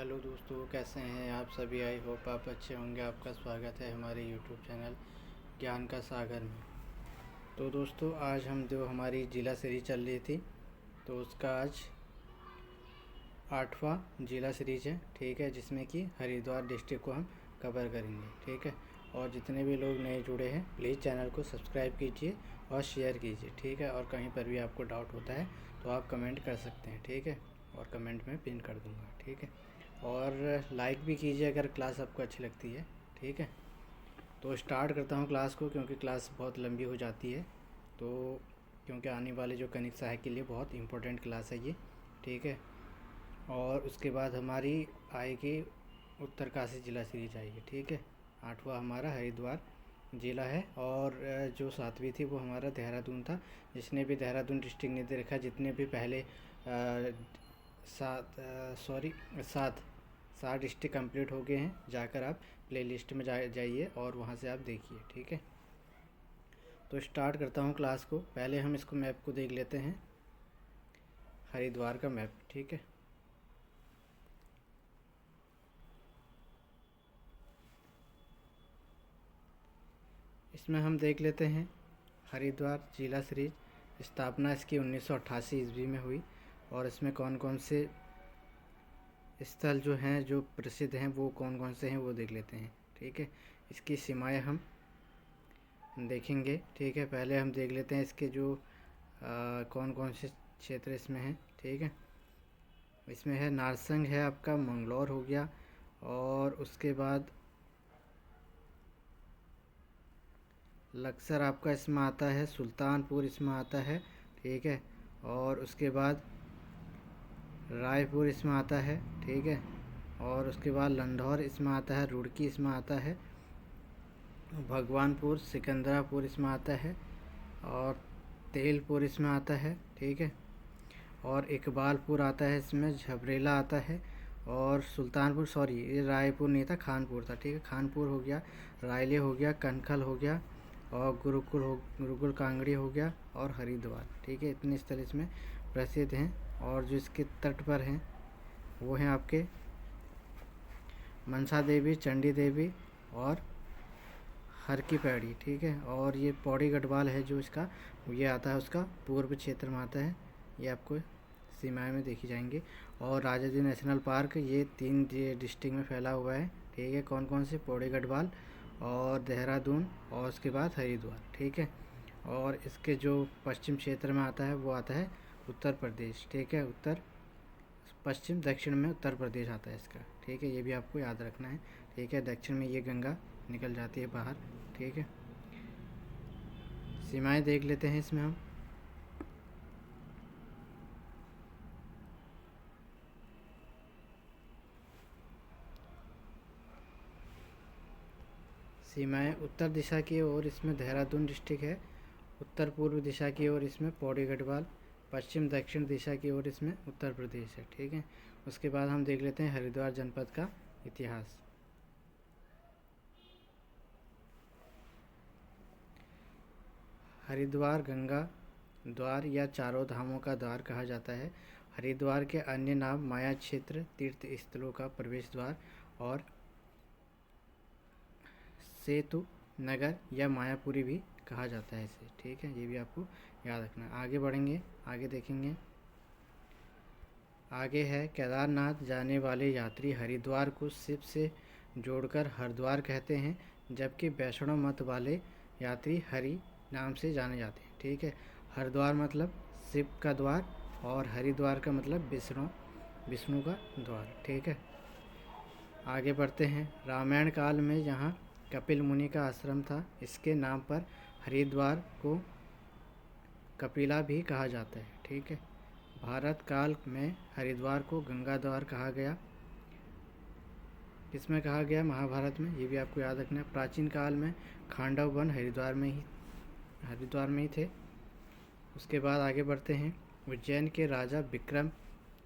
Hello दोस्तों, कैसे हैं आप सभी। आई होप आप अच्छे होंगे। आपका स्वागत है हमारे यूट्यूब चैनल ज्ञान का सागर में। तो दोस्तों, आज हम जो हमारी जिला सीरीज चल रही थी, तो उसका आज 8वां जिला सीरीज है, ठीक है, जिसमें कि हरिद्वार डिस्ट्रिक्ट को हम कवर करेंगे, ठीक है। और जितने भी लोग नए जुड़े हैं, प्लीज़ चैनल को सब्सक्राइब कीजिए और शेयर कीजिए, ठीक है। और कहीं पर भी आपको डाउट होता है तो आप कमेंट कर सकते हैं, ठीक है, और कमेंट में पिन कर दूँगा, ठीक है। और लाइक भी कीजिए अगर क्लास आपको अच्छी लगती है, ठीक है। तो स्टार्ट करता हूँ क्लास को, क्योंकि क्लास बहुत लंबी हो जाती है, तो क्योंकि आने वाले जो कनिक सहायक के लिए बहुत इम्पोर्टेंट क्लास है ये, ठीक है। और उसके बाद हमारी आएगी उत्तरकाशी जिला सीरीज आएगी, ठीक है। 8वां हमारा हरिद्वार जिला है। और जो 7वीं थी वो हमारा देहरादून था। जिसने भी देहरादून डिस्ट्रिक्ट नहीं दे रखा, जितने भी पहले सात सात डिस्ट्रिक्ट कंप्लीट हो गए हैं, जाकर आप प्लेलिस्ट में जाइए और वहाँ से आप देखिए, ठीक है। तो स्टार्ट करता हूँ क्लास को। पहले हम इसको मैप को देख लेते हैं, हरिद्वार का मैप, ठीक है। इसमें हम देख लेते हैं हरिद्वार जिला सीरीज। स्थापना इसकी 1988 ईस्वी में हुई। और इसमें कौन कौन से स्थल जो हैं, जो प्रसिद्ध हैं, वो कौन कौन से हैं वो देख लेते हैं, ठीक है। इसकी सीमाएं हम देखेंगे, ठीक है। पहले हम देख लेते हैं इसके जो कौन कौन से क्षेत्र इसमें हैं, ठीक है। इसमें है नारसंग है आपका, मंगलौर हो गया, और उसके बाद लक्सर आपका इसमें आता है, सुल्तानपुर इसमें आता है, ठीक है। और उसके बाद रायपुर इसमें आता है, ठीक है। और उसके बाद लंढौर इसमें आता है, रुड़की इसमें आता है, भगवानपुर सिकंदरापुर इसमें आता है, और तेलपुर इसमें आता है, ठीक है। और इकबालपुर आता है, इसमें झबरेला आता है। और सुल्तानपुर, सॉरी ये रायपुर नहीं था, खानपुर था, ठीक है। खानपुर हो गया, रायले हो गया, कनखल हो गया, और गुरुकुल कांगड़ी हो गया, और हरिद्वार, ठीक है। इतने स्थल इसमें प्रसिद्ध हैं। और जो इसके तट पर हैं वो हैं आपके मनसा देवी, चंडी देवी और हर की पैड़ी, ठीक है। और ये पौड़ी गढ़वाल है जो इसका, ये आता है उसका पूर्व क्षेत्र में आता है। ये आपको सीमाएं में देखी जाएंगे। और राजाजी नेशनल पार्क ये 3 डिस्ट्रिक्ट में फैला हुआ है, ठीक है। कौन कौन से? पौड़ी गढ़वाल और देहरादून और उसके बाद हरिद्वार, ठीक है। और इसके जो पश्चिम क्षेत्र में आता है वो आता है उत्तर प्रदेश, ठीक है। उत्तर पश्चिम दक्षिण में उत्तर प्रदेश आता है इसका, ठीक है। ये भी आपको याद रखना है, ठीक है। दक्षिण में ये गंगा निकल जाती है बाहर, ठीक है। सीमाएं देख लेते हैं इसमें हम। सीमाएं उत्तर दिशा की ओर इसमें देहरादून डिस्ट्रिक्ट है। उत्तर पूर्व दिशा की ओर इसमें पौड़ी गढ़वाल। पश्चिम दक्षिण दिशा की ओर इसमें उत्तर प्रदेश है, ठीक है। उसके बाद हम देख लेते हैं हरिद्वार जनपद का इतिहास। हरिद्वार गंगा द्वार या चारों धामों का द्वार कहा जाता है। हरिद्वार के अन्य नाम माया क्षेत्र, तीर्थ स्थलों का प्रवेश द्वार, और सेतु नगर या मायापुरी भी कहा जाता है इसे, ठीक है। ये भी आपको याद रखना है। आगे बढ़ेंगे, आगे देखेंगे। आगे है केदारनाथ जाने वाले यात्री हरिद्वार को शिव से जोड़कर हरिद्वार कहते हैं, जबकि वैष्णव मत वाले यात्री हरि नाम से जाने जाते हैं, ठीक है। हरिद्वार मतलब शिव का द्वार, और हरिद्वार का मतलब विष्णु का द्वार, ठीक है। आगे बढ़ते हैं। रामायण काल में यहाँ कपिल मुनि का आश्रम था। इसके नाम पर हरिद्वार को कपिला भी कहा जाता है, ठीक है। भारत काल में हरिद्वार को गंगा द्वार कहा गया। किसमें कहा गया? महाभारत में। ये भी आपको याद रखना है। प्राचीन काल में खांडव वन हरिद्वार में ही थे। उसके बाद आगे बढ़ते हैं। उज्जैन के राजा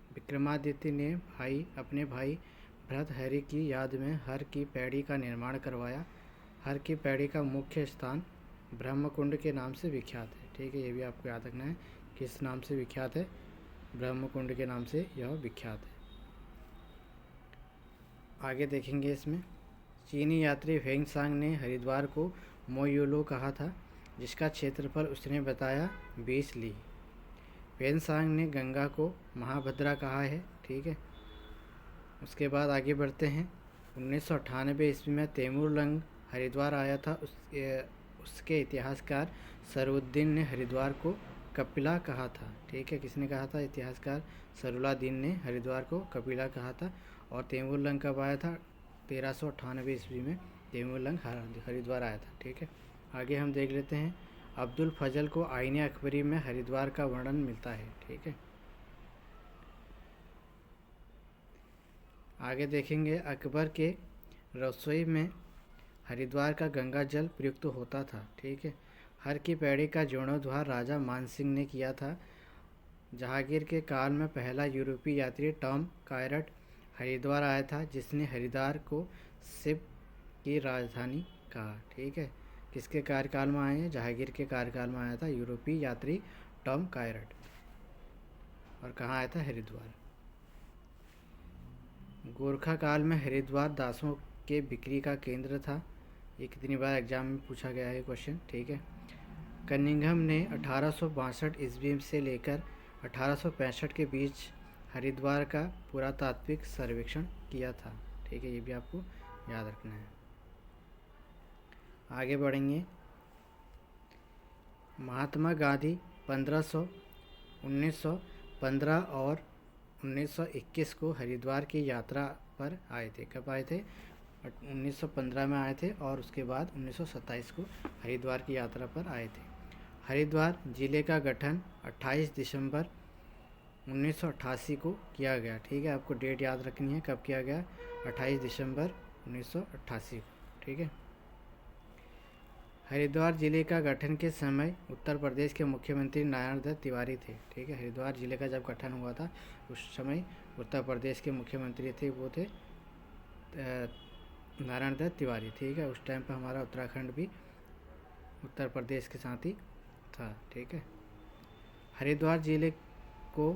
विक्रमादित्य ने अपने भाई भर्तृहरि की याद में हर की पैड़ी का निर्माण करवाया। हर की पैड़ी का मुख्य स्थान ब्रह्मकुंड के नाम से विख्यात है, ठीक है। ये भी आपको याद रखना है, किस नाम से विख्यात है? ब्रह्मकुंड के नाम से यह विख्यात है। आगे देखेंगे इसमें। चीनी यात्री फेंगसांग ने हरिद्वार को मोयोलो कहा था, जिसका क्षेत्रफल उसने बताया 20 ली। फेंगसांग ने गंगा को महाभद्रा कहा है, ठीक है। उसके बाद आगे बढ़ते हैं। 1998 ईस्वी में तैमूरलंग हरिद्वार आया था। उसके इतिहासकार सरुद्दीन ने हरिद्वार को कपिला कहा था, ठीक है। किसने कहा था? इतिहासकार सरुलादीन ने हरिद्वार को कपिला कहा था। और तैमूरलंग कब आया था? 1398 ईस्वी में तैमूरलंग हरिद्वार आया था, ठीक है। आगे हम देख लेते हैं। अब्दुल फजल को आईने अकबरी में हरिद्वार का वर्णन मिलता है, ठीक है। आगे देखेंगे। अकबर के रसोई में हरिद्वार का गंगा जल प्रयुक्त होता था, ठीक है। हर की पैड़ी का जीर्णोद्धार राजा मानसिंह ने किया था। जहांगीर के काल में पहला यूरोपीय यात्री टॉम कायरट हरिद्वार आया था, जिसने हरिद्वार को शिव की राजधानी कहा, ठीक है। किसके कार्यकाल में आए हैं? जहांगीर के कार्यकाल में आया था यूरोपीय यात्री टॉम कायरट। और कहाँ आया था? हरिद्वार। गोरखा काल में हरिद्वार दासों के बिक्री का केंद्र था। ये कितनी बार एग्जाम में पूछा गया है क्वेश्चन, ठीक है। कनिंघम ने 1862 ईस्वी से लेकर 1865 के बीच हरिद्वार का पुरातात्विक सर्वेक्षण किया था, ठीक है। ये भी आपको याद रखना है। आगे बढ़ेंगे। महात्मा गांधी 1915 और 1921 को हरिद्वार की यात्रा पर आए थे। कब आए थे? 1915 में आए थे और उसके बाद 1927 को हरिद्वार की यात्रा पर आए थे। हरिद्वार जिले का गठन 28 दिसंबर 1988 को किया गया, ठीक है। आपको डेट याद रखनी है, कब किया गया? 28 दिसंबर 1988 को, ठीक है। हरिद्वार जिले का गठन के समय उत्तर प्रदेश के मुख्यमंत्री नारायण दत्त तिवारी थे, ठीक है। हरिद्वार जिले का जब गठन हुआ था उस समय उत्तर प्रदेश के मुख्यमंत्री थे, वो थे नारायण दत्त तिवारी, ठीक है। उस टाइम पर हमारा उत्तराखंड भी उत्तर प्रदेश के साथ ही था, ठीक है। हरिद्वार जिले को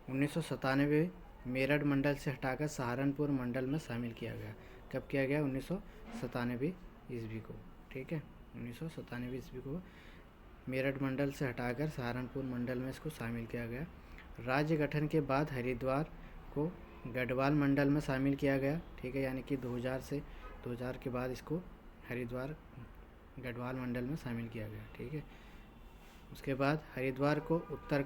1997 मेरठ मंडल से हटाकर सहारनपुर मंडल में शामिल किया गया। कब किया गया? 1997 ईस्वी को, ठीक है। 1997 ईस्वी को मेरठ मंडल से हटाकर सहारनपुर मंडल में इसको शामिल किया गया। राज्य गठन के बाद हरिद्वार को गढ़वाल मंडल में शामिल किया गया, ठीक है। यानी कि 2000 के बाद इसको हरिद्वार गढ़वाल मंडल में शामिल किया गया, ठीक है। उसके बाद हरिद्वार को उत्तर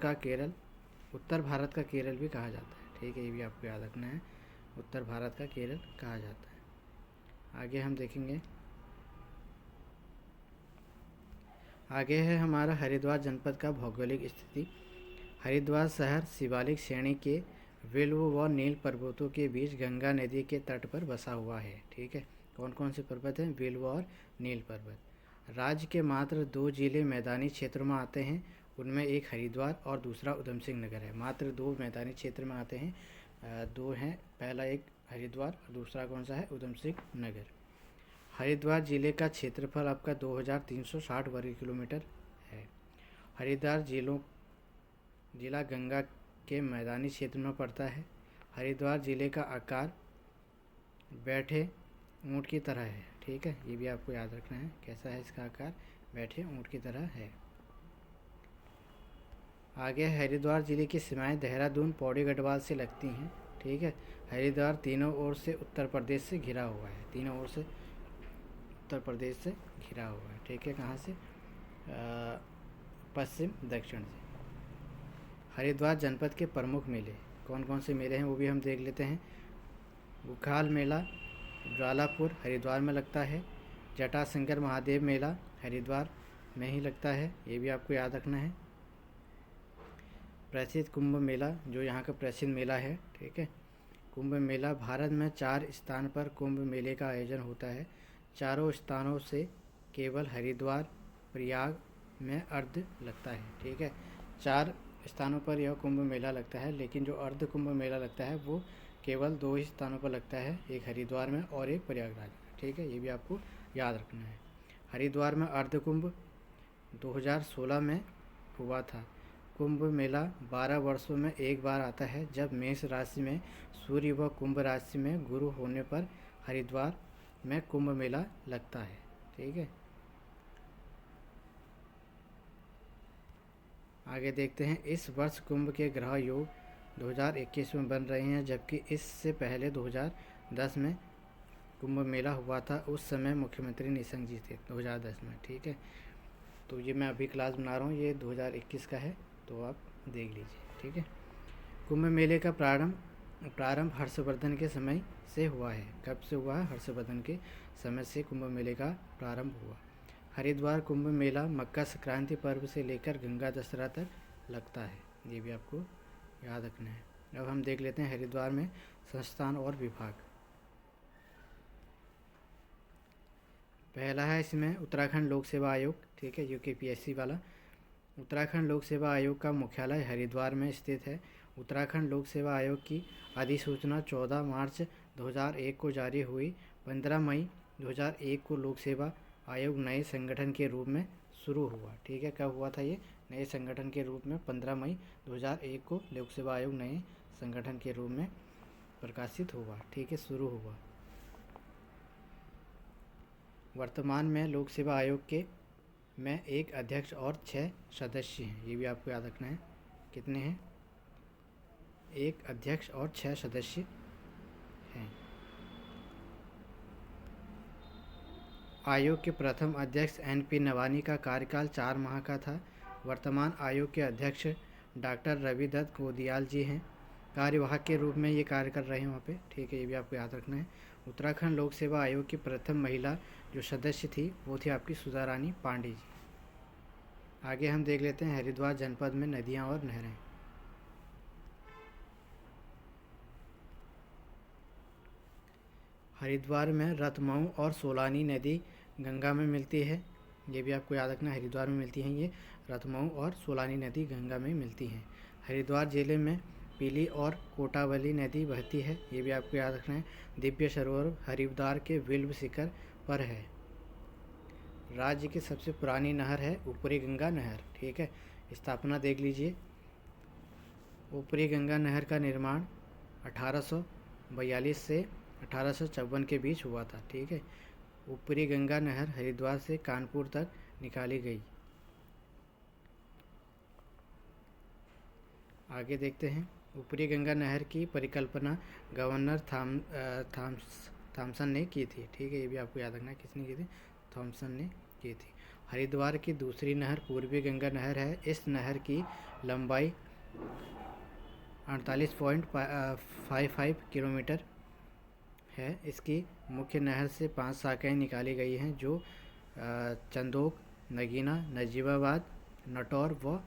भारत का केरल भी कहा जाता है, ठीक है। ये भी आपको याद रखना है, उत्तर भारत का केरल कहा जाता है। आगे हम देखेंगे। आगे है हमारा हरिद्वार जनपद का भौगोलिक स्थिति। हरिद्वार शहर शिवालिक श्रेणी के विल्व व नील पर्वतों के बीच गंगा नदी के तट पर बसा हुआ है, ठीक है। कौन कौन से पर्वत हैं? विल्व और नील पर्वत। राज्य के मात्र 2 जिले मैदानी क्षेत्र में आते हैं, उनमें एक हरिद्वार और दूसरा उधम सिंह नगर है। मात्र 2 मैदानी क्षेत्र में आते हैं, 2 हैं। पहला एक हरिद्वार और दूसरा कौन सा है? उधम सिंह नगर। हरिद्वार जिले का क्षेत्रफल आपका 2360 वर्ग किलोमीटर है। हरिद्वार जिला गंगा के मैदानी क्षेत्र में पड़ता है। हरिद्वार जिले का आकार बैठे ऊँट की तरह है, ठीक है। ये भी आपको याद रखना है, कैसा है इसका आकार? बैठे ऊँट की तरह है। आगे हरिद्वार जिले की सीमाएं देहरादून पौड़ी गढ़वाल से लगती हैं, ठीक है। हरिद्वार तीनों ओर से उत्तर प्रदेश से घिरा हुआ है, तीनों ओर से उत्तर प्रदेश से घिरा हुआ है, ठीक है। कहाँ से? पश्चिम दक्षिण से। हरिद्वार जनपद के प्रमुख मेले कौन कौन से मेले हैं वो भी हम देख लेते हैं। गुखाल मेला ज्वालापुर हरिद्वार में लगता है। जटाशंकर महादेव मेला हरिद्वार में ही लगता है, ये भी आपको याद रखना है। प्रसिद्ध कुंभ मेला जो यहाँ का प्रसिद्ध मेला है, ठीक है। कुंभ मेला भारत में 4 स्थान पर कुंभ मेले का आयोजन होता है। चारों स्थानों से केवल हरिद्वार प्रयाग में अर्ध लगता है, ठीक है। 4 स्थानों पर यह कुंभ मेला लगता है, लेकिन जो अर्ध कुंभ मेला लगता है वो केवल 2 ही स्थानों पर लगता है, एक हरिद्वार में और एक प्रयागराज में, ठीक है। ये भी आपको याद रखना है। हरिद्वार में अर्ध कुंभ 2016 में हुआ था। कुंभ मेला 12 वर्षों में एक बार आता है, जब मेष राशि में सूर्य व कुंभ राशि में गुरु होने पर हरिद्वार में कुंभ मेला लगता है। ठीक है, आगे देखते हैं। इस वर्ष कुंभ के ग्रह योग 2021 में बन रहे हैं, जबकि इससे पहले 2010 में कुंभ मेला हुआ था। उस समय मुख्यमंत्री निशंक जी थे 2010 में। ठीक है, तो ये मैं अभी क्लास बना रहा हूँ, ये 2021 का है, तो आप देख लीजिए। ठीक है, कुंभ मेले का प्रारंभ हर्षवर्धन के समय से हुआ है। कब से हुआ है? हर्षवर्धन के समय से कुंभ मेले का प्रारंभ हुआ। हरिद्वार कुंभ मेला मकर संक्रांति पर्व से लेकर गंगा दशहरा तक लगता है, ये भी आपको याद रखना है। अब हम देख लेते हैं हरिद्वार में संस्थान और विभाग। पहला है इसमें उत्तराखंड लोक सेवा आयोग। ठीक है, UKPSC वाला। उत्तराखंड लोक सेवा आयोग का मुख्यालय हरिद्वार में स्थित है। उत्तराखंड लोक सेवा आयोग की अधिसूचना 14 मार्च 2001 को जारी हुई। 15 मई 2001 को लोक सेवा आयोग नए संगठन के रूप में शुरू हुआ। ठीक है, कब हुआ था ये? नए संगठन के रूप में 15 मई 2001 को लोक सेवा आयोग नए संगठन के रूप में प्रकाशित हुआ। ठीक है, शुरू हुआ। वर्तमान में लोक सेवा आयोग के में एक अध्यक्ष और 6 सदस्य हैं, ये भी आपको याद रखना है। कितने हैं? एक अध्यक्ष और 6 सदस्य हैं। आयोग के प्रथम अध्यक्ष NP नवानी का कार्यकाल 4 माह का था। वर्तमान आयोग के अध्यक्ष डॉक्टर रविदत्त गोदियाल जी हैं, कार्यवाहक के रूप में ये कार्य कर रहे हैं वहाँ पे। ठीक है, ये भी आपको याद रखना है। उत्तराखंड लोक सेवा आयोग की प्रथम महिला जो सदस्य थी वो थी आपकी सुधा रानी पांडे जी। आगे हम देख लेते हैं हरिद्वार जनपद में नदियाँ और नहरें। हरिद्वार में रतमऊ और सोलानी नदी गंगा में मिलती है, ये भी आपको याद रखना है। हरिद्वार में मिलती हैं ये रतमऊ और सोलानी नदी गंगा में मिलती हैं। हरिद्वार जिले में पीली और कोटावली नदी बहती है, ये भी आपको याद रखना है। दिव्य सरोवर हरिद्वार के विल्व शिखर पर है। राज्य की सबसे पुरानी नहर है ऊपरी गंगा नहर। ठीक है, स्थापना देख लीजिए। ऊपरी गंगा नहर का निर्माण 1842 से 1854 के बीच हुआ था। ठीक है, ऊपरी गंगा नहर हरिद्वार से कानपुर तक निकाली गई। आगे देखते हैं। ऊपरी गंगा नहर की परिकल्पना गवर्नर थॉमसन ने की थी। ठीक है, ये भी आपको याद रखना है। किसने की थी? थॉमसन ने की थी। हरिद्वार की दूसरी नहर पूर्वी गंगा नहर है। इस नहर की लंबाई 48.55 किलोमीटर है। इसकी मुख्य नहर से 5 शाखाएँ निकाली गई हैं, जो चंदोक, नगीना, नजीबाबाद, नटौर व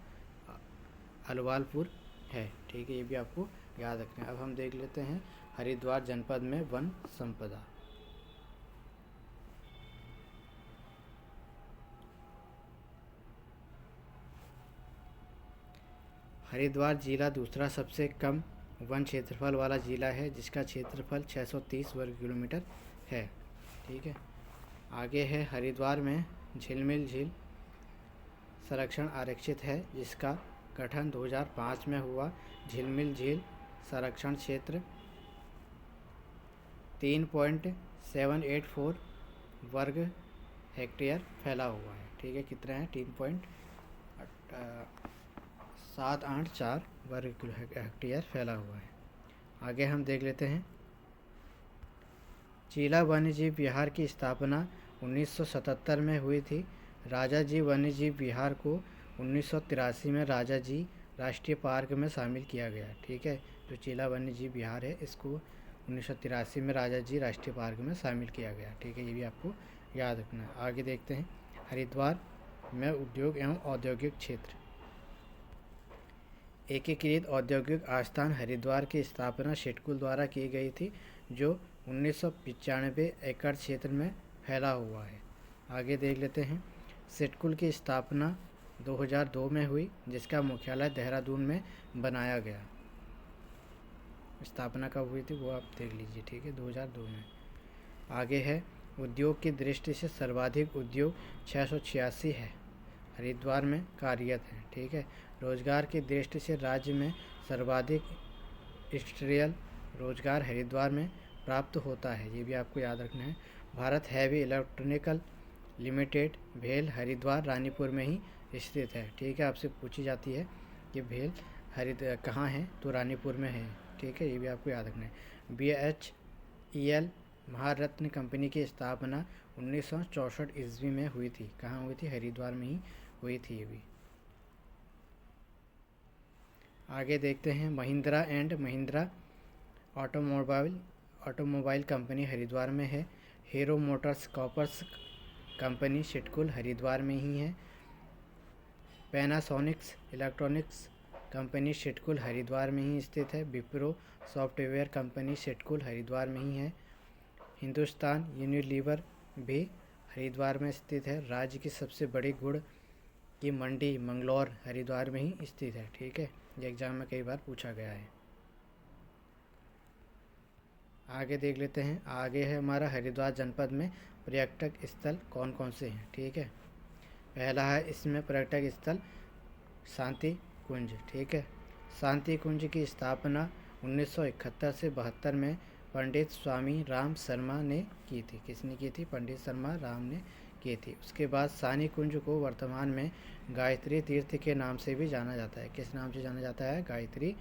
अलवालपुर है। ठीक है, ये भी आपको याद रखना है। अब हम देख लेते हैं हरिद्वार जनपद में वन संपदा। हरिद्वार जिला दूसरा सबसे कम वन क्षेत्रफल वाला जिला है, जिसका क्षेत्रफल 630 वर्ग किलोमीटर है। ठीक है, आगे है हरिद्वार में झिलमिल झील संरक्षण आरक्षित है, जिसका गठन 2005 में हुआ। झिलमिल झील संरक्षण क्षेत्र 3.784 वर्ग हेक्टेयर फैला हुआ है। ठीक है, कितना है? 3.784 वर्ग हेक्टेयर फैला हुआ है। आगे हम देख लेते हैं। चीला वन्यजीव विहार की स्थापना 1977 में हुई थी। राजा जी वन्यजीव विहार को 1983 में राजा जी राष्ट्रीय पार्क में शामिल किया गया। ठीक है, जो चीला वन्यजीव विहार है, इसको 1983 में राजा जी राष्ट्रीय पार्क में शामिल किया गया। ठीक है, ये भी आपको याद रखना है। आगे देखते हैं हरिद्वार में उद्योग एवं औद्योगिक क्षेत्र। एकीकृत औद्योगिक आस्थान हरिद्वार की स्थापना सिडकुल द्वारा की गई थी, जो 1995 एकड़ क्षेत्र में फैला हुआ है। आगे देख लेते हैं। सिडकुल की स्थापना 2002 में हुई, जिसका मुख्यालय देहरादून में बनाया गया। स्थापना कब हुई थी वो आप देख लीजिए। ठीक है, 2002 में। आगे है उद्योग की दृष्टि से सर्वाधिक उद्योग 686 है। हरिद्वार में कार्यरत हैं। ठीक है, रोजगार की दृष्टि से राज्य में सर्वाधिक इंडस्ट्रियल रोजगार हरिद्वार में प्राप्त होता है, ये भी आपको याद रखना है। भारत हैवी इलेक्ट्रॉनिकल लिमिटेड भेल हरिद्वार रानीपुर में ही स्थित है। ठीक है, आपसे पूछी जाती है कि भेल कहाँ है, तो रानीपुर में है। ठीक है, ये भी आपको याद रखना है। BHEL महारत्न कंपनी की स्थापना 1964 ईस्वी में हुई थी। कहाँ हुई थी? हरिद्वार में ही हुई थी। ये भी आगे देखते हैं। Mahindra and Mahindra automobile company Haridwar में है। Hero Motors corps company Sidcul Haridwar में ही है। Panasonics electronics company Sidcul Haridwar में ही स्थित है। विप्रो सॉफ्टवेयर कंपनी सिटकुल हरिद्वार में ही है। हिंदुस्तान यूनिलीवर भी हरिद्वार में स्थित है। राज्य की सबसे बड़ी गुड़ की मंडी मंगलौर हरिद्वार में ही स्थित है। ठीक है, ये एग्जाम में कई बार पूछा गया है। आगे देख लेते हैं। आगे है हमारा हरिद्वार जनपद में पर्यटक स्थल कौन कौन से हैं। ठीक है, पहला है इसमें पर्यटक स्थल शांति कुंज। ठीक है, शांति कुंज की स्थापना 1971 से 72 में पंडित स्वामी राम शर्मा ने की थी। किसने की थी? पंडित शर्मा राम ने की थी। उसके बाद शानी कुंज को वर्तमान में गायत्री तीर्थ के नाम से भी जाना जाता है। किस नाम से जाना जाता है? गायत्री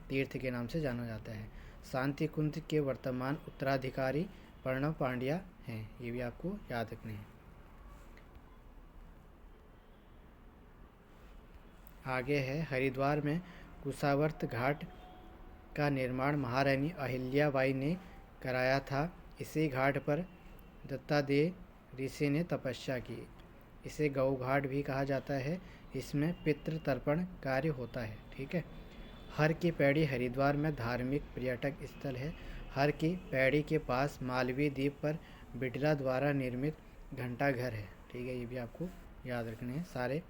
तीर्थ के नाम से जाना जाता है। शांति कुंज के वर्तमान उत्तराधिकारी प्रणव पांड्या हैं। ये भी आपको याद रखने हैं। आगे है हरिद्वार में कुशावर्त घाट का निर्माण महारानी अहिल्याबाई ने कराया था। इसी घाट पर दत्तात्रेय ऋषि ने तपस्या की। इसे गौ घाट भी कहा जाता है। इसमें पितृ तर्पण कार्य होता है। ठीक है, हर की पैड़ी हरिद्वार में धार्मिक पर्यटक स्थल है। हर की पैड़ी के पास मालवीय द्वीप पर बिड़ला द्वारा निर्मित घंटा घर है। ठीक है, ये भी आपको याद रखने हैं, सारे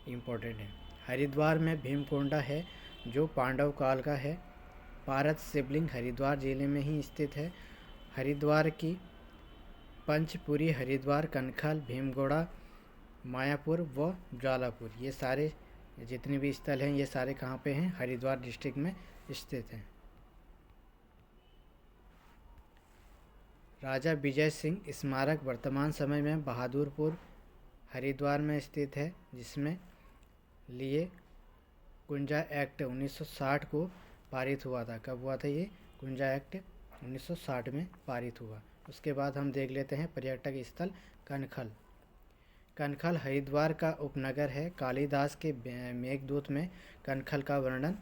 इम्पोर्टेंट है। हरिद्वार में भीमकोंडा है जो पांडव काल का है। पारस शिवलिंग हरिद्वार जिले में ही स्थित है। हरिद्वार की पंचपुरी हरिद्वार कनखल भीमगोड़ा मायापुर व ज्वालापुर, ये सारे जितने भी स्थल हैं ये सारे कहाँ पे हैं? हरिद्वार डिस्ट्रिक्ट में स्थित हैं। राजा विजय सिंह स्मारक वर्तमान समय में बहादुरपुर हरिद्वार में स्थित है, जिसमें लिए कुंजा एक्ट 1960 को पारित हुआ था। कब हुआ था ये? कुंजा एक्ट 1960 में पारित हुआ। उसके बाद हम देख लेते हैं पर्यटक स्थल कनखल। कनखल हरिद्वार का उपनगर है। कालिदास के मेघदूत में कनखल का वर्णन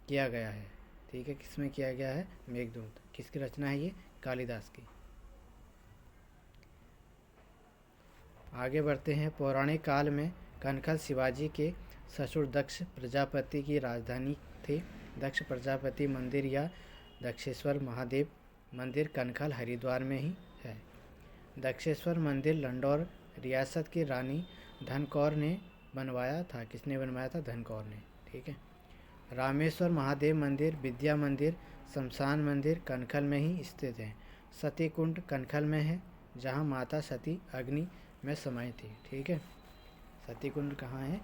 किया गया है। ठीक है, किसमें किया गया है? मेघदूत। किसकी रचना है ये? कालिदास की। आगे बढ़ते हैं। पौराणिक काल में कनखल शिवाजी के ससुर दक्ष प्रजापति की राजधानी थी। दक्ष प्रजापति मंदिर या दक्षेश्वर महादेव मंदिर कनखल हरिद्वार में ही है। दक्षेश्वर मंदिर लंडौर रियासत की रानी धनकौर ने बनवाया था। किसने बनवाया था? धनकौर ने। ठीक है, रामेश्वर महादेव मंदिर, विद्या मंदिर, शमशान मंदिर कनखल में ही स्थित है। सती कुंड कनखल में है, जहाँ माता सती अग्नि में समाई थी। ठीक है, सती कुंड कहाँ है?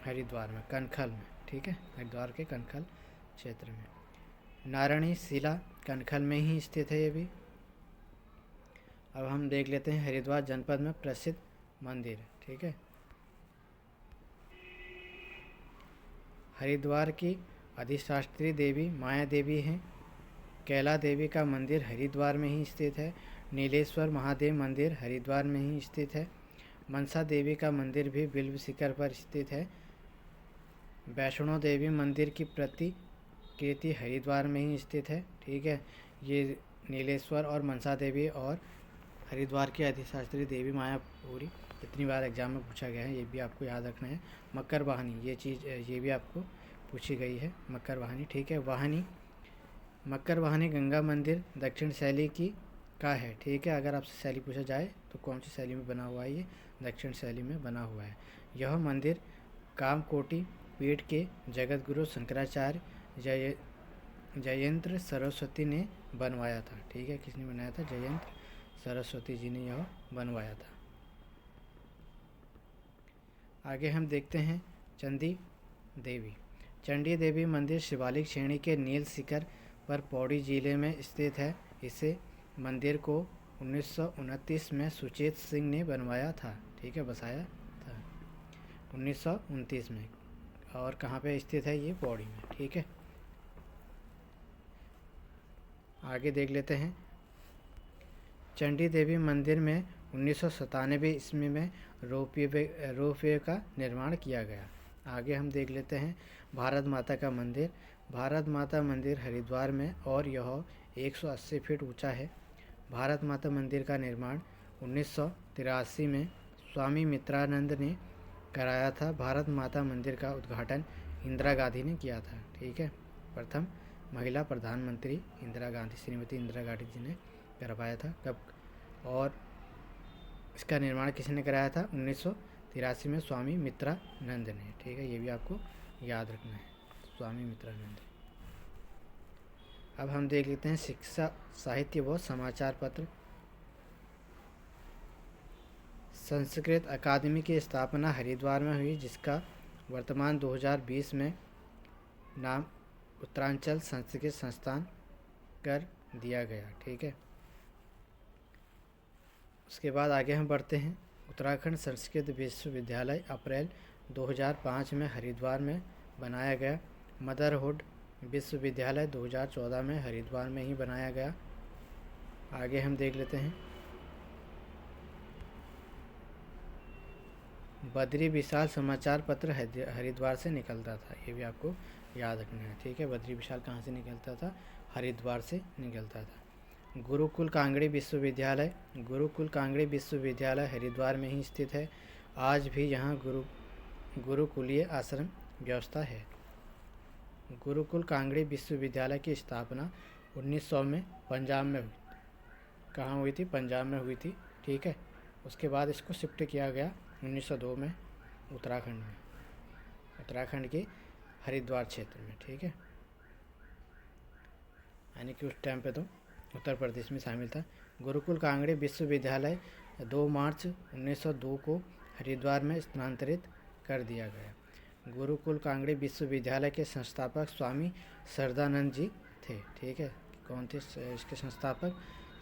हरिद्वार में, कनखल में। ठीक है, हरिद्वार के कनखल क्षेत्र में। नारायणी शिला कनखल में ही स्थित है ये भी। अब हम देख लेते हैं हरिद्वार जनपद में प्रसिद्ध मंदिर। ठीक है, हरिद्वार की अधिष्ठात्री देवी माया देवी हैं। कैला देवी का मंदिर हरिद्वार में ही स्थित है। नीलेश्वर महादेव मंदिर हरिद्वार में ही स्थित है। मनसा देवी का मंदिर भी बिल्व शिखर पर स्थित है। वैष्णो देवी मंदिर की प्रतिकृति हरिद्वार में ही स्थित है। ठीक है, ये नीलेश्वर और मनसा देवी और हरिद्वार की अधिष्ठात्री देवी मायापुरी कितनी बार एग्जाम में पूछा गया है, ये भी आपको याद रखना है। मकर वाहिनी, ये भी आपको पूछी गई है, मकर वाहिनी। ठीक है, वाहिनी मकर वाहिनी गंगा मंदिर दक्षिण शैली की का है। ठीक है, अगर आपसे शैली पूछा जाए तो कौन सी शैली में बना हुआ है? ये दक्षिण शैली में बना हुआ है। यह मंदिर कामकोटि पीठ के जगत गुरु शंकराचार्य जयंत्र सरस्वती ने बनवाया था। ठीक है, किसने बनाया था? जयंत्र सरस्वती जी ने यह बनवाया था। आगे हम देखते हैं चंडी देवी। चंडी देवी मंदिर शिवालिक श्रेणी के नील शिखर पर पौड़ी जिले में स्थित है। इसे मंदिर को 1929 में सुचेत सिंह ने बनवाया था, ठीक है, बसाया था 1929 में। और कहाँ पे स्थित है ये? पौड़ी में, ठीक है। आगे देख लेते हैं। चंडी देवी मंदिर में 1997 ईस्वी में रोपवे का निर्माण किया गया। आगे हम देख लेते हैं भारत माता का मंदिर। भारत माता मंदिर हरिद्वार में और यह 180 फीट ऊंचा है। भारत माता मंदिर का निर्माण 1983 में स्वामी मित्रानंद ने कराया था। भारत माता मंदिर का उद्घाटन इंदिरा गांधी ने किया था, ठीक है। प्रथम महिला प्रधानमंत्री इंदिरा गांधी, श्रीमती इंदिरा गांधी जी ने करवाया था। कब और इसका निर्माण किसने कराया था? 1983 में स्वामी मित्रानंद ने, ठीक है। ये भी आपको याद रखना है, स्वामी मित्रानंद। अब हम देख लेते हैं शिक्षा, साहित्य व समाचार पत्र। संस्कृत अकादमी की स्थापना हरिद्वार में हुई, जिसका वर्तमान 2020 में नाम उत्तरांचल संस्कृत संस्थान कर दिया गया, ठीक है। उसके बाद आगे हम बढ़ते हैं। उत्तराखंड संस्कृत विश्वविद्यालय अप्रैल 2005 में हरिद्वार में बनाया गया। मदरहुड विश्वविद्यालय 2014 में हरिद्वार में ही बनाया गया। आगे हम देख लेते हैं। बद्री विशाल समाचार पत्र हरिद्वार से निकलता था, ये भी आपको याद रखना है, ठीक है। बद्री विशाल कहाँ से निकलता था? हरिद्वार से निकलता था। गुरुकुल कांगड़ी विश्वविद्यालय, गुरुकुल कांगड़ी विश्वविद्यालय हरिद्वार में ही स्थित है। आज भी यहाँ गुरुकुलीय आश्रम व्यवस्था है। गुरुकुल कांगड़ी विश्वविद्यालय की स्थापना 1900 में पंजाब में हुई। कहाँ हुई थी? पंजाब में हुई थी, ठीक है। उसके बाद इसको शिफ्ट किया गया 1902 में उत्तराखंड में, उत्तराखंड के हरिद्वार क्षेत्र में, ठीक है। यानी कि उस टाइम पे तो उत्तर प्रदेश में शामिल था। गुरुकुल कांगड़ी विश्वविद्यालय 2 मार्च 1902 को हरिद्वार में स्थानांतरित कर दिया गया। गुरुकुल कांगड़ी विश्वविद्यालय के संस्थापक स्वामी श्रद्धानंद जी थे, ठीक है। कौन थे इसके संस्थापक?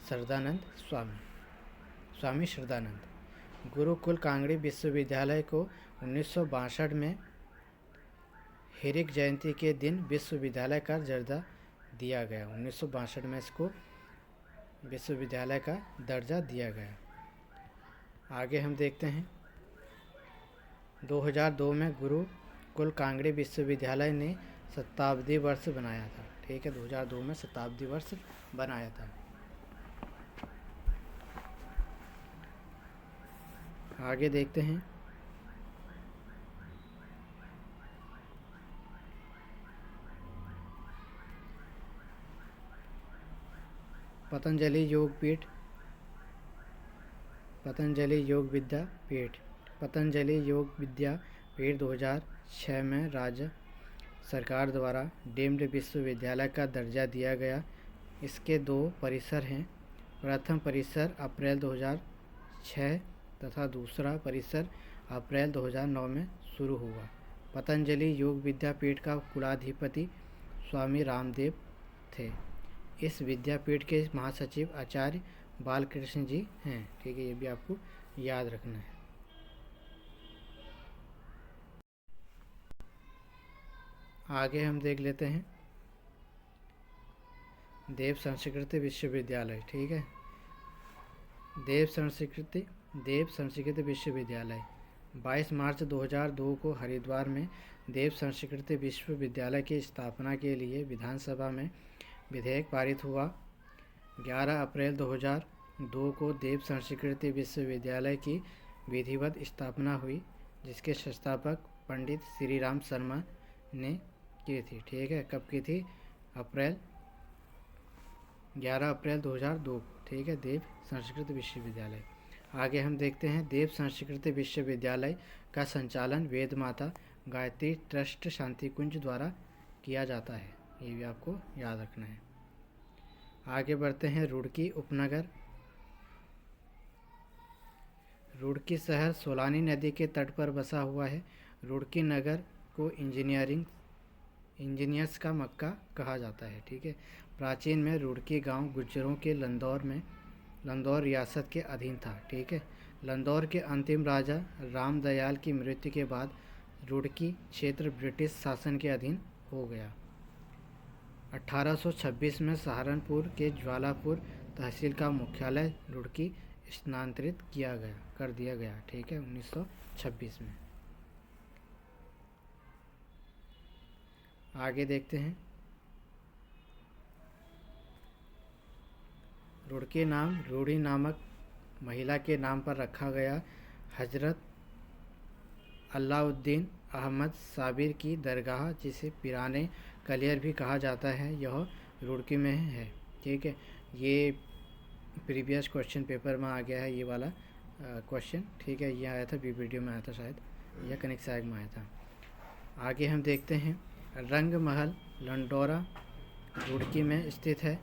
श्रद्धानंद स्वामी श्रद्धानंद। गुरुकुल कांगड़ी विश्वविद्यालय को 1962 में हिरिक जयंती के दिन विश्वविद्यालय का दर्जा दिया गया। 1962 में इसको विश्वविद्यालय का दर्जा दिया गया। आगे हम देखते हैं। 2002 में गुरुकुल कांगड़ी विश्वविद्यालय ने शताब्दी वर्ष बनाया था, ठीक है। 2002 में शताब्दी वर्ष बनाया था। आगे देखते हैं। पतंजलि योग पीठ, पतंजलि योग विद्यापीठ, पतंजलि योग विद्यापीठ 2006 में राज्य सरकार द्वारा डीम्ड विश्वविद्यालय का दर्जा दिया गया। इसके 2 परिसर हैं। प्रथम परिसर अप्रैल 2006 तथा दूसरा परिसर अप्रैल 2009 में शुरू हुआ। पतंजलि योग विद्यापीठ का कुलाधिपति स्वामी रामदेव थे। इस विद्यापीठ के महासचिव आचार्य बालकृष्ण जी हैं, ठीक है। ये भी आपको याद रखना है। आगे हम देख लेते हैं देव संस्कृत विश्वविद्यालय, ठीक है। देव संस्कृत विश्वविद्यालय 22 मार्च 2002 को हरिद्वार में देव संस्कृत विश्वविद्यालय की स्थापना के लिए विधानसभा में विधेयक पारित हुआ। 11 अप्रैल 2002 को देव संस्कृत विश्वविद्यालय की विधिवत स्थापना हुई, जिसके संस्थापक पंडित श्री राम शर्मा ने की थी, ठीक है। कब की थी? 11 अप्रैल 2002 को, ठीक है। देव संस्कृत विश्वविद्यालय। आगे हम देखते हैं। देव संस्कृत विश्वविद्यालय का संचालन वेद माता गायत्री ट्रस्ट शांतिकुंज द्वारा किया जाता है, ये भी आपको याद रखना है। आगे बढ़ते हैं। रुड़की उपनगर, रुड़की शहर सोलानी नदी के तट पर बसा हुआ है। रुड़की नगर को इंजीनियर्स का मक्का कहा जाता है। ठीक है। प्राचीन में रुड़की गांव गुर्जरों के लंदौर रियासत के अधीन था। ठीक है। लंदौर के अंतिम राजा रामदयाल की मृत्यु के बाद रुड़की क्षेत्र ब्रिटिश शासन के अधीन हो गया। 1826 में सहारनपुर के ज्वालापुर तहसील का मुख्यालय रुड़की स्थानांतरित कर दिया गया। ठीक है, 1926 में। आगे देखते हैं। रुड़की नाम रूढ़ी नामक महिला के नाम पर रखा गया। हजरत अल्लाउद्दीन अहमद साबिर की दरगाह, जिसे पिराने कलियर भी कहा जाता है, यह रुड़की में है। ठीक है, ये प्रीवियस क्वेश्चन पेपर में आ गया है ये वाला क्वेश्चन। ठीक है, ये आया था वीडियो में आया था शायद, या कनिक सैग में आया था। आगे हम देखते हैं। रंग महल लंडौरा रुड़की में स्थित है।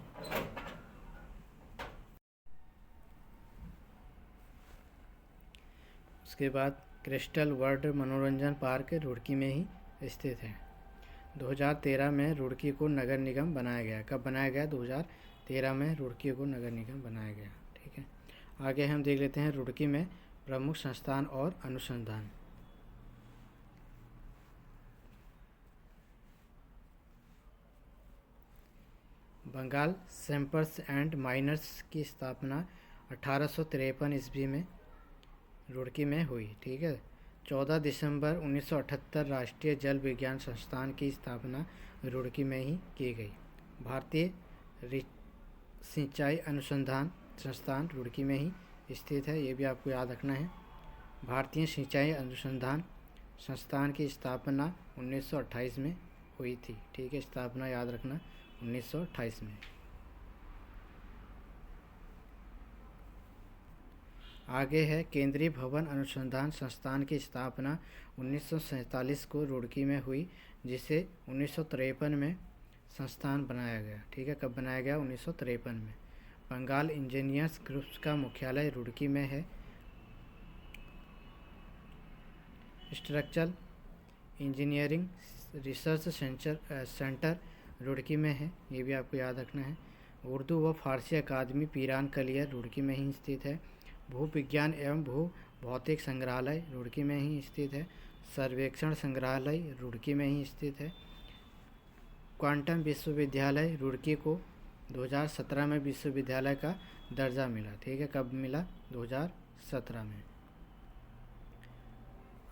उसके बाद क्रिस्टल वर्ल्ड मनोरंजन पार्क रुड़की में ही स्थित है। 2013 में रुड़की को नगर निगम बनाया गया। कब बनाया गया? 2013 में रुड़की को नगर निगम बनाया गया। ठीक है, आगे हम देख लेते हैं रुड़की में प्रमुख संस्थान और अनुसंधान। बंगाल सैम्पर्स एंड माइनर्स की स्थापना 1853 ईस्वी में रुड़की में हुई। ठीक है, 14 दिसंबर 1978 राष्ट्रीय जल विज्ञान संस्थान की स्थापना रुड़की में ही की गई। भारतीय सिंचाई अनुसंधान संस्थान रुड़की में ही स्थित है, ये भी आपको याद रखना है। भारतीय सिंचाई अनुसंधान संस्थान की स्थापना 1928 में हुई थी। ठीक है, स्थापना याद रखना 1928 में। आगे है केंद्रीय भवन अनुसंधान संस्थान की स्थापना 1947 को रुड़की में हुई, जिसे 1953 में संस्थान बनाया गया। ठीक है, कब बनाया गया? 1953 में। बंगाल इंजीनियर्स ग्रुप्स का मुख्यालय रुड़की में है। Structural engineering research centre Roorkee में है, ये भी आपको याद रखना है। उर्दू व फारसी अकादमी पीरान कलियर रुड़की में ही स्थित है। भूविज्ञान एवं भू भौतिक संग्रहालय रुड़की में ही स्थित है। सर्वेक्षण संग्रहालय रुड़की में ही स्थित है। क्वांटम विश्वविद्यालय रुड़की को 2017 में विश्वविद्यालय का दर्जा मिला। ठीक है, कब मिला? 2017 में।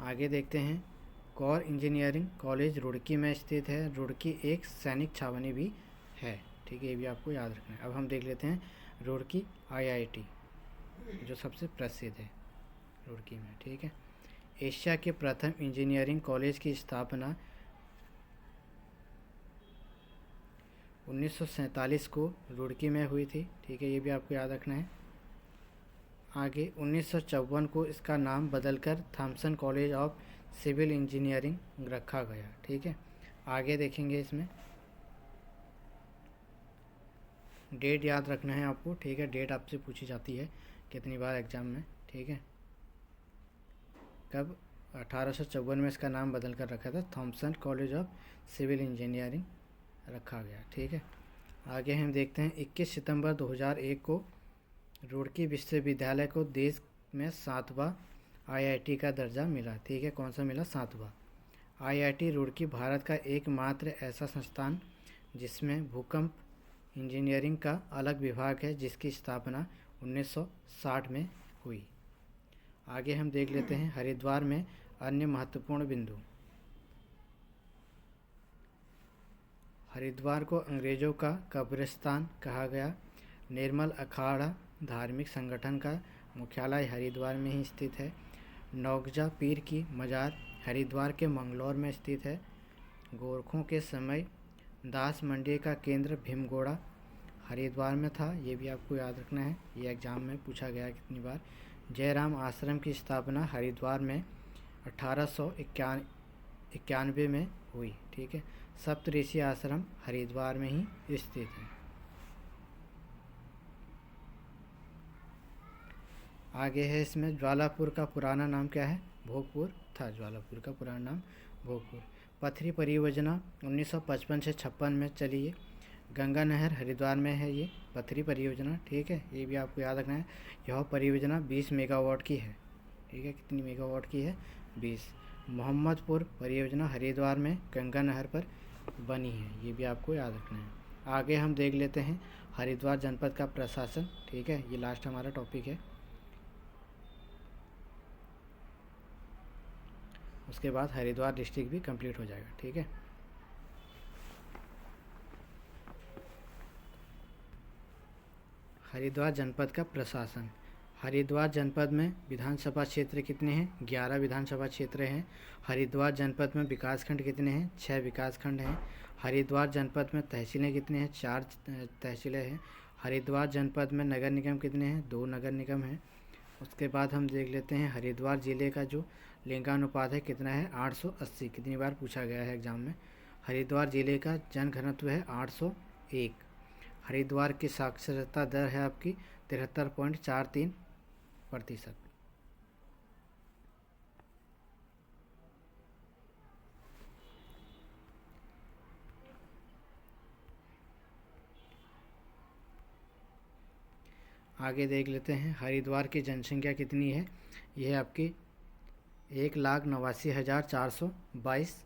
आगे देखते हैं। कौर इंजीनियरिंग कॉलेज रुड़की में स्थित है। रुड़की एक सैनिक छावनी भी है। ठीक है, ये भी आपको याद रखना है। अब हम देख लेते हैं रुड़की IIT, जो सबसे प्रसिद्ध है रुड़की में। ठीक है, एशिया के प्रथम इंजीनियरिंग कॉलेज की स्थापना 1947 को रुड़की में हुई थी। ठीक है, ये भी आपको याद रखना है। आगे 1954 को इसका नाम बदलकर Thomson college of civil engineering रखा गया। ठीक है, आगे देखेंगे इसमें डेट याद रखना है आपको। ठीक है, डेट आपसे पूछी जाती है कितनी बार एग्जाम में। ठीक है, कब? 1854 में इसका नाम बदल कर रखा था, Thomson college of civil engineering रखा गया। ठीक है, आगे हम देखते हैं। 21 सितंबर 2001 को रुड़की विश्वविद्यालय को देश में 7वां IIT का दर्जा मिला। ठीक है, कौन सा मिला? 7वां। IIT रुड़की भारत का एकमात्र ऐसा संस्थान जिसमें भूकंप इंजीनियरिंग का अलग विभाग है, जिसकी स्थापना 1960 में हुई। आगे हम देख लेते हैं हरिद्वार में अन्य महत्वपूर्ण बिंदु। हरिद्वार को अंग्रेज़ों का कब्रिस्तान कहा गया। निर्मल अखाड़ा धार्मिक संगठन का मुख्यालय हरिद्वार में ही स्थित है। नौगजा पीर की मज़ार हरिद्वार के मंगलौर में स्थित है। गोरखों के समय दास मंडी का केंद्र भीमगोड़ा हरिद्वार में था, ये भी आपको याद रखना है, ये एग्ज़ाम में पूछा गया कितनी बार। जयराम आश्रम की स्थापना हरिद्वार में 1891 में हुई। ठीक है, सप्तऋषि आश्रम हरिद्वार में ही स्थित है। आगे है इसमें ज्वालापुर का पुराना नाम क्या है, भोगपुर था। ज्वालापुर का पुराना नाम भोगपुर। पथरी परियोजना 1955 से 56 में चली है। गंगा नहर हरिद्वार में है ये पथरी परियोजना, ठीक है, ये भी आपको याद रखना है। यह परियोजना 20 मेगावाट की है, ठीक है, कितनी मेगावाट की है, 20। मोहम्मदपुर परियोजना हरिद्वार में गंगा नहर पर बनी है, ये भी आपको याद रखना है। आगे हम देख लेते हैं हरिद्वार जनपद का प्रशासन, ठीक है, ये लास्ट हमारा टॉपिक है। उसके बाद हरिद्वार डिस्ट्रिक्ट भी कंप्लीट हो जाएगा, ठीक है। हरिद्वार जनपद का प्रशासन। हरिद्वार जनपद में विधानसभा क्षेत्र कितने हैं, 11 विधानसभा क्षेत्र हैं। हरिद्वार जनपद में विकासखंड कितने हैं, 6 विकासखंड हैं। हरिद्वार जनपद में तहसीलें कितने हैं, 4 तहसीलें हैं। हरिद्वार जनपद में नगर निगम कितने हैं, 2 नगर निगम हैं। उसके बाद हम देख लेते हैं हरिद्वार ज़िले का जो लिंगानुपात है कितना है, 880। कितनी बार पूछा गया है एग्जाम में। हरिद्वार ज़िले का जनघनत्व है 801। हरिद्वार की साक्षरता दर है आपकी 73.43%। आगे देख लेते हैं हरिद्वार की जनसंख्या कितनी है, यह आपकी 1,89,422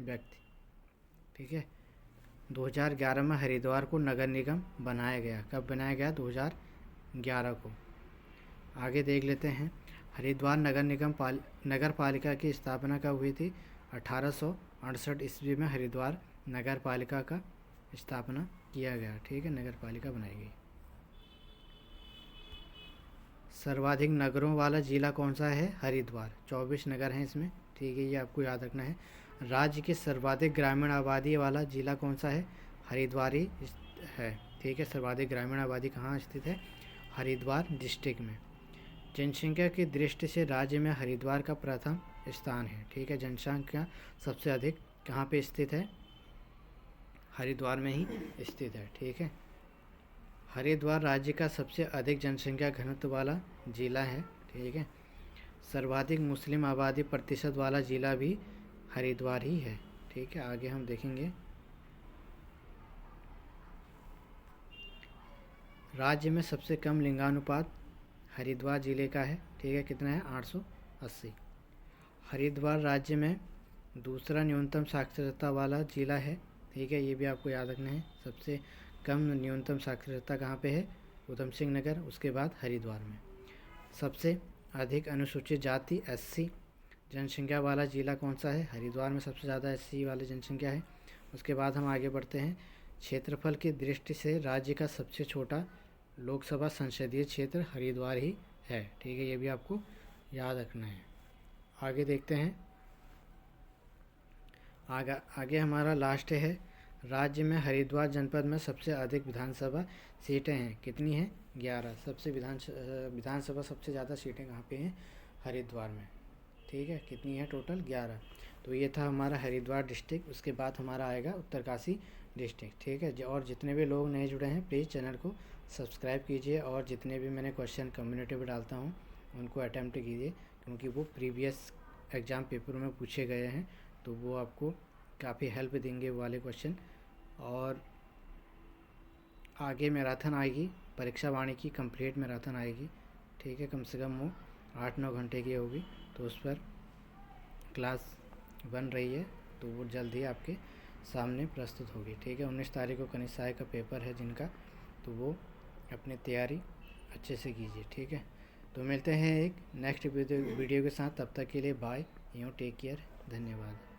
व्यक्ति, ठीक है। 2011 में हरिद्वार को नगर निगम बनाया गया। कब बनाया गया, 2011 को। आगे देख लेते हैं हरिद्वार नगर पालिका की स्थापना कब हुई थी, 1868 ईस्वी में हरिद्वार नगर पालिका का स्थापना किया गया, ठीक है, नगर पालिका बनाई गई। सर्वाधिक नगरों वाला जिला कौन सा है, हरिद्वार, 24 नगर हैं इसमें, ठीक है, ये आपको याद रखना है। राज्य की सर्वाधिक ग्रामीण आबादी वाला जिला कौन सा है, हरिद्वार ही है, ठीक है। सर्वाधिक ग्रामीण आबादी कहाँ स्थित है, हरिद्वार डिस्ट्रिक्ट में। जनसंख्या की दृष्टि से राज्य में हरिद्वार का प्रथम स्थान है, ठीक है। जनसंख्या सबसे अधिक कहाँ पे स्थित है, हरिद्वार में ही स्थित है, ठीक है। हरिद्वार राज्य का सबसे अधिक जनसंख्या घनत्व वाला जिला है, ठीक है। सर्वाधिक मुस्लिम आबादी प्रतिशत वाला जिला भी हरिद्वार ही है, ठीक है। आगे हम देखेंगे राज्य में सबसे कम लिंगानुपात हरिद्वार जिले का है, ठीक है, कितना है, 880। हरिद्वार राज्य में दूसरा न्यूनतम साक्षरता वाला जिला है, ठीक है, ये भी आपको याद रखना है। सबसे कम न्यूनतम साक्षरता कहाँ पे है, उधम सिंह नगर, उसके बाद हरिद्वार में। सबसे अधिक अनुसूचित जाति SC जनसंख्या वाला जिला कौन सा है, हरिद्वार में सबसे ज़्यादा SC वाली जनसंख्या है। उसके बाद हम आगे बढ़ते हैं। क्षेत्रफल की दृष्टि से राज्य का सबसे छोटा लोकसभा संसदीय क्षेत्र हरिद्वार ही है, ठीक है, ये भी आपको याद रखना है। आगे देखते हैं, आगे हमारा लास्ट है। राज्य में हरिद्वार जनपद में सबसे अधिक विधानसभा सीटें हैं, कितनी हैं, 11। सबसे विधानसभा सबसे ज़्यादा सीटें कहाँ पे हैं, हरिद्वार में, ठीक है, कितनी है, टोटल 11। तो ये था हमारा हरिद्वार डिस्ट्रिक्ट। उसके बाद हमारा आएगा उत्तरकाशी डिस्ट्रिक्ट, ठीक है। और जितने भी लोग नए जुड़े हैं प्लीज़ चैनल को सब्सक्राइब कीजिए, और जितने भी मैंने क्वेश्चन कम्युनिटी पर डालता हूँ उनको अटैम्प्ट कीजिए, क्योंकि वो प्रीवियस एग्ज़ाम पेपर में पूछे गए हैं, तो वो आपको काफ़ी हेल्प देंगे वो वाले क्वेश्चन। और आगे मैराथन आएगी, परीक्षा वाणी की कंप्लीट मैराथन आएगी, ठीक है, कम से कम वो 8-9 घंटे की होगी, तो उस पर क्लास बन रही है, तो वो जल्द ही आपके सामने प्रस्तुत होगी, ठीक है। 19 तारीख को कनिष्ठ सहायक का पेपर है जिनका, तो वो अपनी तैयारी अच्छे से कीजिए, ठीक है। तो मिलते हैं एक नेक्स्ट वीडियो के साथ, तब तक के लिए बाय, टेक केयर, धन्यवाद।